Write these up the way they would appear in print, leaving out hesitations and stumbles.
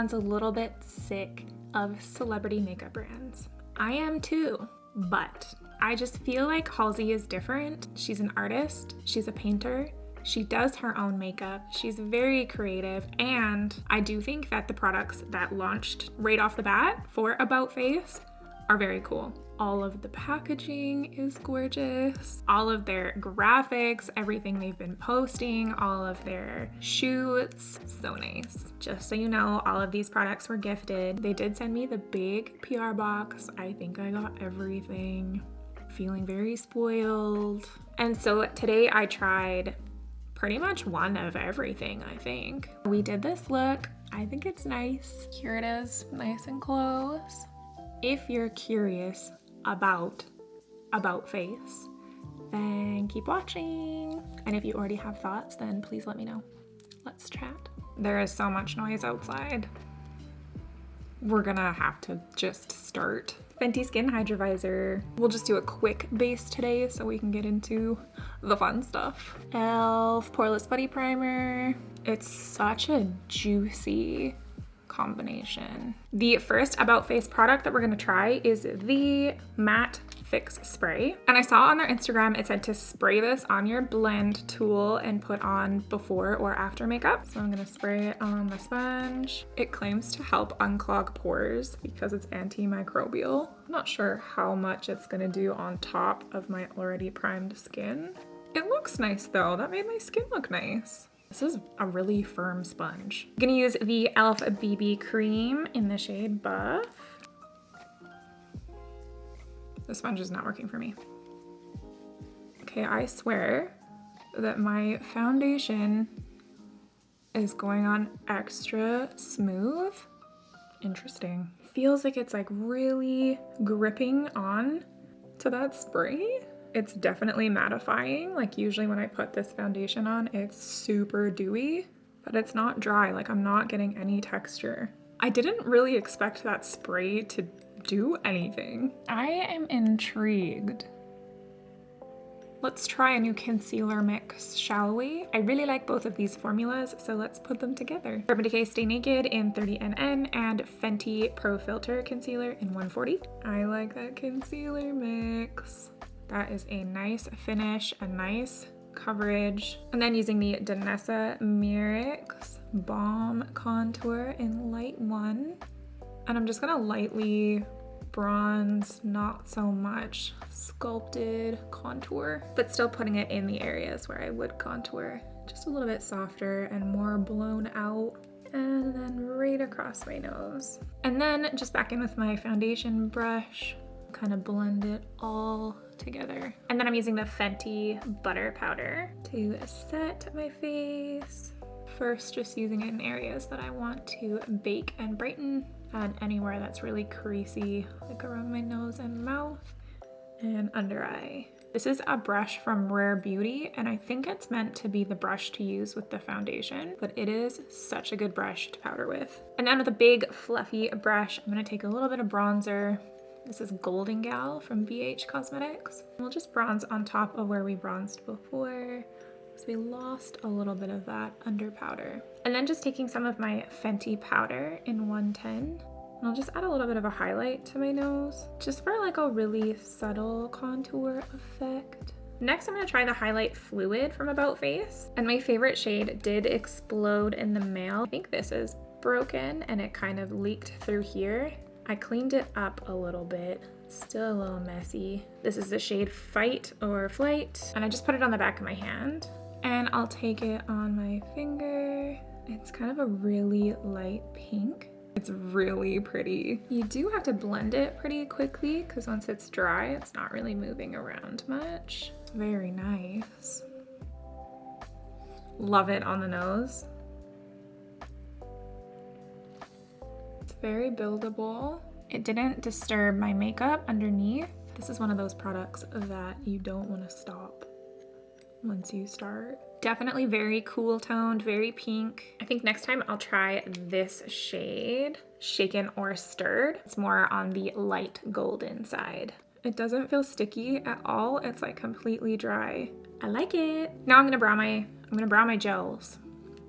everyone's a little bit sick of celebrity makeup brands. I am too, but I just feel like Halsey is different. She's an artist, she's a painter, she does her own makeup, she's very creative, and I do think that the products that launched right off the bat for About Face are very cool. All of the packaging is gorgeous. All of their graphics, everything they've been posting, all of their shoots, so nice. Just so you know, all of these products were gifted. They did send me the big PR box. I think I got everything. Feeling very spoiled. And so today I tried pretty much one of everything, I think. We did this look. I think it's nice. Here it is, nice and close. If you're curious about Face, then keep watching. And if you already have thoughts, then please let me know. Let's chat. There is so much noise outside. We're gonna have to just start. Fenty Skin Hydrovisor. We'll just do a quick base today so we can get into the fun stuff. e.l.f. Poreless Putty Primer. It's such a juicy combination. The first About Face product that we're gonna try is the Matte Fix Spray. And I saw on their Instagram it said to spray this on your blend tool and put on before or after makeup. So I'm gonna spray it on the sponge. It claims to help unclog pores because it's antimicrobial. I'm not sure how much it's gonna do on top of my already primed skin. It looks nice though. That made my skin look nice. This is a really firm sponge. I'm gonna use the e.l.f. BB Cream in the shade Buff. The sponge is not working for me. Okay, I swear that my foundation is going on extra smooth. Interesting. Feels like it's like really gripping on to that spray. It's definitely mattifying. Like usually when I put this foundation on, it's super dewy, but it's not dry. Like I'm not getting any texture. I didn't really expect that spray to do anything. I am intrigued. Let's try a new concealer mix, shall we? I really like both of these formulas, so let's put them together. Urban Decay Stay Naked in 30NN and Fenty Pro Filter Concealer in 140. I like that concealer mix. That is a nice finish, a nice coverage. And then using the Danessa Myricks Balm Contour in Light 1. And I'm just gonna lightly bronze, not so much sculpted contour, but still putting it in the areas where I would contour. Just a little bit softer and more blown out. And then right across my nose. And then just back in with my foundation brush, kind of blend it all together. And then I'm using the Fenty Butter Powder to set my face. First, just using it in areas that I want to bake and brighten, and anywhere that's really creasy, like around my nose and mouth and under eye. This is a brush from Rare Beauty, and I think it's meant to be the brush to use with the foundation, but it is such a good brush to powder with. And then with a big fluffy brush, I'm gonna take a little bit of bronzer. This is Golden Gal from BH Cosmetics. We'll just bronze on top of where we bronzed before, because we lost a little bit of that under powder. And then just taking some of my Fenty powder in 110, and I'll just add a little bit of a highlight to my nose, just for like a really subtle contour effect. Next, I'm gonna try the highlight fluid from About Face. And my favorite shade did explode in the mail. I think this is broken and it kind of leaked through here. I cleaned it up a little bit, still a little messy. This is the shade Fight or Flight, and I just put it on the back of my hand. And I'll take it on my finger. It's kind of a really light pink. It's really pretty. You do have to blend it pretty quickly because once it's dry, it's not really moving around much. Very nice. Love it on the nose. Very buildable. It didn't disturb my makeup underneath. This is one of those products that you don't want to stop once you start. Definitely very cool toned, very pink. I think next time I'll try this shade, Shaken or Stirred. It's more on the light golden side. It doesn't feel sticky at all. It's like completely dry. I like it. Now I'm gonna brow my gels.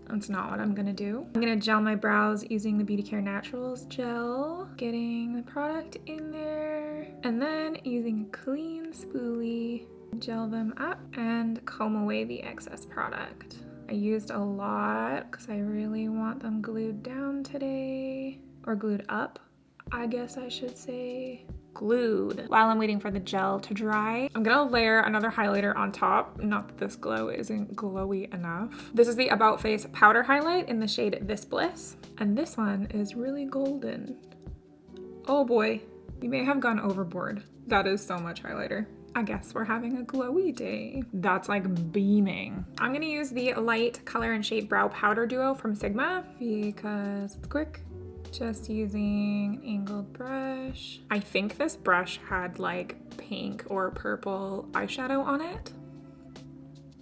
That's not what I'm gonna do. I'm gonna gel my brows using the Beauty Care Naturals gel, getting the product in there, and then using a clean spoolie, gel them up and comb away the excess product. I used a lot because I really want them glued down today, or glued up, I guess I should say. Glued. While I'm waiting for the gel to dry, I'm gonna layer another highlighter on top. Not that this glow isn't glowy enough. This is the About Face Powder Highlight in the shade This Bliss. And this one is really golden. Oh boy, you may have gone overboard. That is so much highlighter. I guess we're having a glowy day. That's like beaming. I'm gonna use the Light Color and Shape Brow Powder Duo from Sigma because it's quick. Just using an angled brush. I think this brush had like pink or purple eyeshadow on it.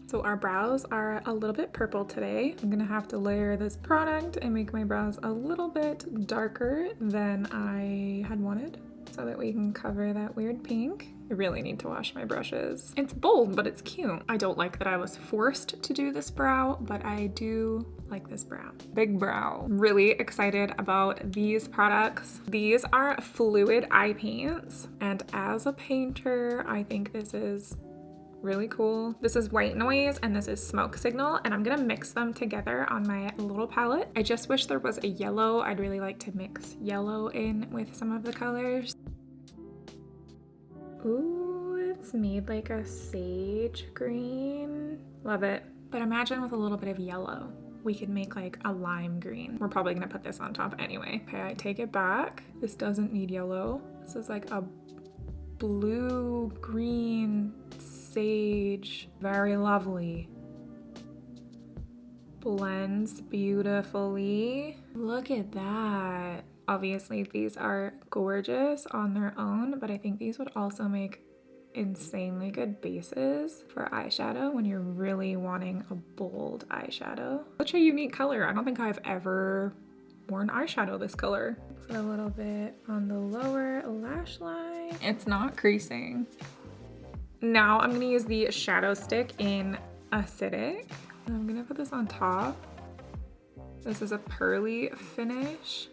So our brows are a little bit purple today. I'm gonna have to layer this product and make my brows a little bit darker than I had wanted so that we can cover that weird pink. I really need to wash my brushes. It's bold, but it's cute. I don't like that I was forced to do this brow, but I do like this brow. Big brow. Really excited about these products. These are fluid eye paints, and as a painter, I think this is really cool. This is White Noise and this is Smoke Signal, and I'm gonna mix them together on my little palette. I just wish there was a yellow. I'd really like to mix yellow in with some of the colors. Ooh, it's made like a sage green. Love it. But imagine with a little bit of yellow, we could make like a lime green. We're probably gonna put this on top anyway. Okay, I take it back. This doesn't need yellow. This is like a blue, green, sage. Very lovely. Blends beautifully. Look at that. Obviously, these are gorgeous on their own, but I think these would also make insanely good bases for eyeshadow when you're really wanting a bold eyeshadow. Such a unique color. I don't think I've ever worn eyeshadow this color. Put a little bit on the lower lash line. It's not creasing. Now I'm gonna use the shadow stick in Acidic. I'm gonna put this on top. This is a pearly finish.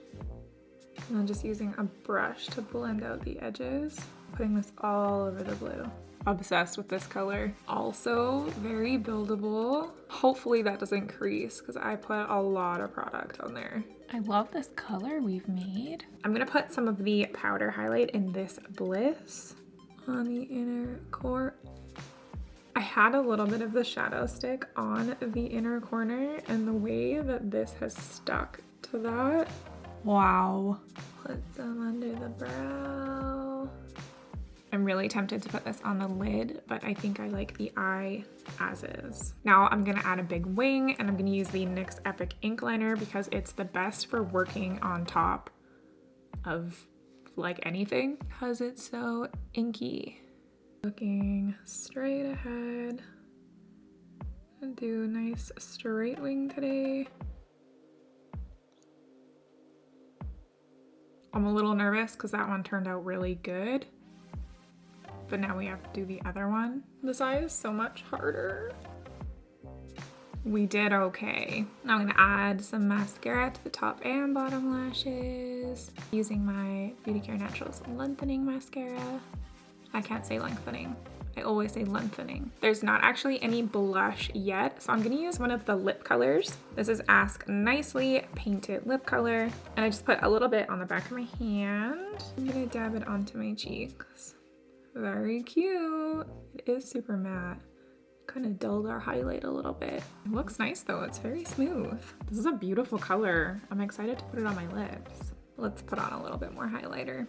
And I'm just using a brush to blend out the edges. Putting this all over the blue. Obsessed with this color. Also very buildable. Hopefully that doesn't crease because I put a lot of product on there. I love this color we've made. I'm gonna put some of the powder highlight in this Bliss on the inner core. I had a little bit of the shadow stick on the inner corner, and the way that this has stuck to that, wow. Put some under the brow. I'm really tempted to put this on the lid, but I think I like the eye as is. Now I'm gonna add a big wing, and I'm gonna use the NYX Epic Ink Liner because it's the best for working on top of like anything because it's so inky. Looking straight ahead. And do a nice straight wing today. I'm a little nervous because that one turned out really good. But now we have to do the other one. This eye is so much harder. We did okay. Now I'm gonna add some mascara to the top and bottom lashes using my Beauty Care Naturals Lengthening Mascara. I can't say lengthening. I always say lengthening. There's not actually any blush yet, so I'm gonna use one of the lip colors. This is Ask Nicely Painted Lip Color, and I just put a little bit on the back of my hand. I'm gonna dab it onto my cheeks. Very cute. It is super matte. Kind of dulled our highlight a little bit. It looks nice though, it's very smooth. This is a beautiful color. I'm excited to put it on my lips. Let's put on a little bit more highlighter.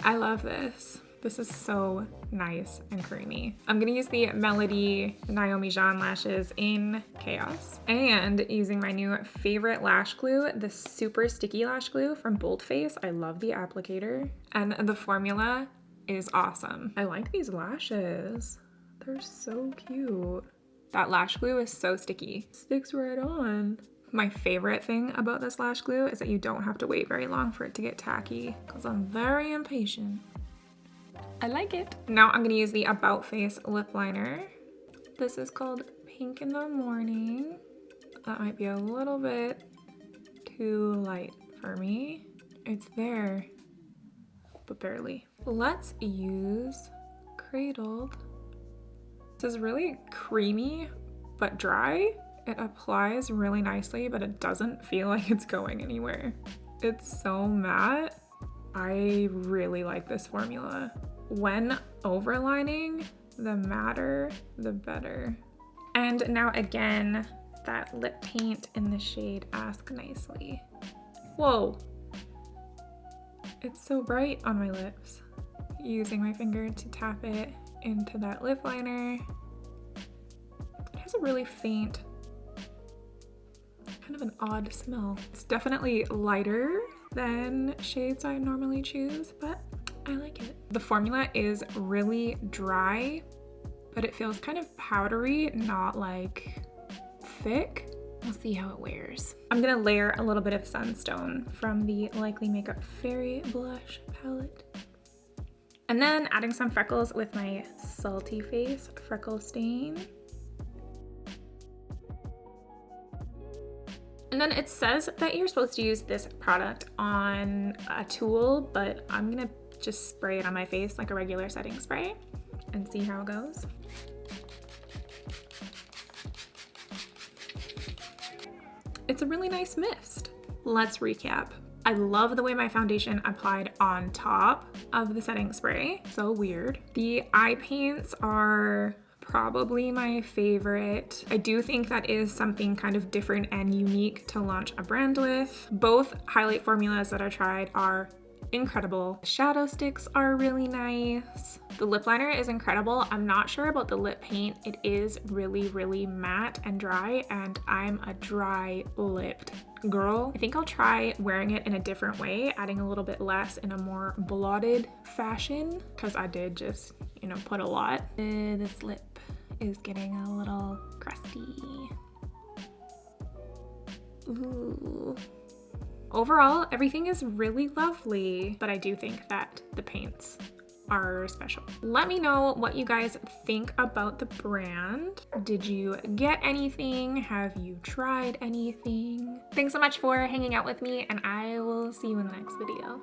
I love this. This is so nice and creamy. I'm gonna use the Melody Naomi Jean lashes in Chaos, and using my new favorite lash glue, the super sticky lash glue from Boldface. I love the applicator, and the formula is awesome. I like these lashes. They're so cute. That lash glue is so sticky. Sticks right on. My favorite thing about this lash glue is that you don't have to wait very long for it to get tacky, because I'm very impatient. I like it. Now I'm gonna use the About Face lip liner. This is called Pink in the Morning. That might be a little bit too light for me. It's there, but barely. Let's use Cradled. This is really creamy, but dry. It applies really nicely, but it doesn't feel like it's going anywhere. It's so matte. I really like this formula. When overlining, the matter, the better. And now again, that lip paint in the shade Ask Nicely. Whoa, it's so bright on my lips. Using my finger to tap it into that lip liner. It has a really faint, kind of an odd smell. It's definitely lighter than shades I normally choose, but I like it. The formula is really dry, but it feels kind of powdery, not like thick. We'll see how it wears. I'm gonna layer a little bit of Sunstone from the Likely Makeup Fairy Blush palette. And then adding some freckles with my Salty Face Freckle Stain. And then it says that you're supposed to use this product on a tool, but I'm gonna just spray it on my face like a regular setting spray and see how it goes. It's a really nice mist. Let's recap. I love the way my foundation applied on top of the setting spray. So weird. The eye paints are probably my favorite. I do think that is something kind of different and unique to launch a brand with. Both highlight formulas that I tried are incredible. Shadow sticks are really nice. The lip liner is incredible. I'm not sure about the lip paint. It is really, really matte and dry, and I'm a dry lipped girl. I think I'll try wearing it in a different way, adding a little bit less in a more blotted fashion, because I did just, you know, put a lot. This lip is getting a little crusty. Ooh. Overall, everything is really lovely, but I do think that the paints are special. Let me know what you guys think about the brand. Did you get anything? Have you tried anything? Thanks so much for hanging out with me, and I will see you in the next video.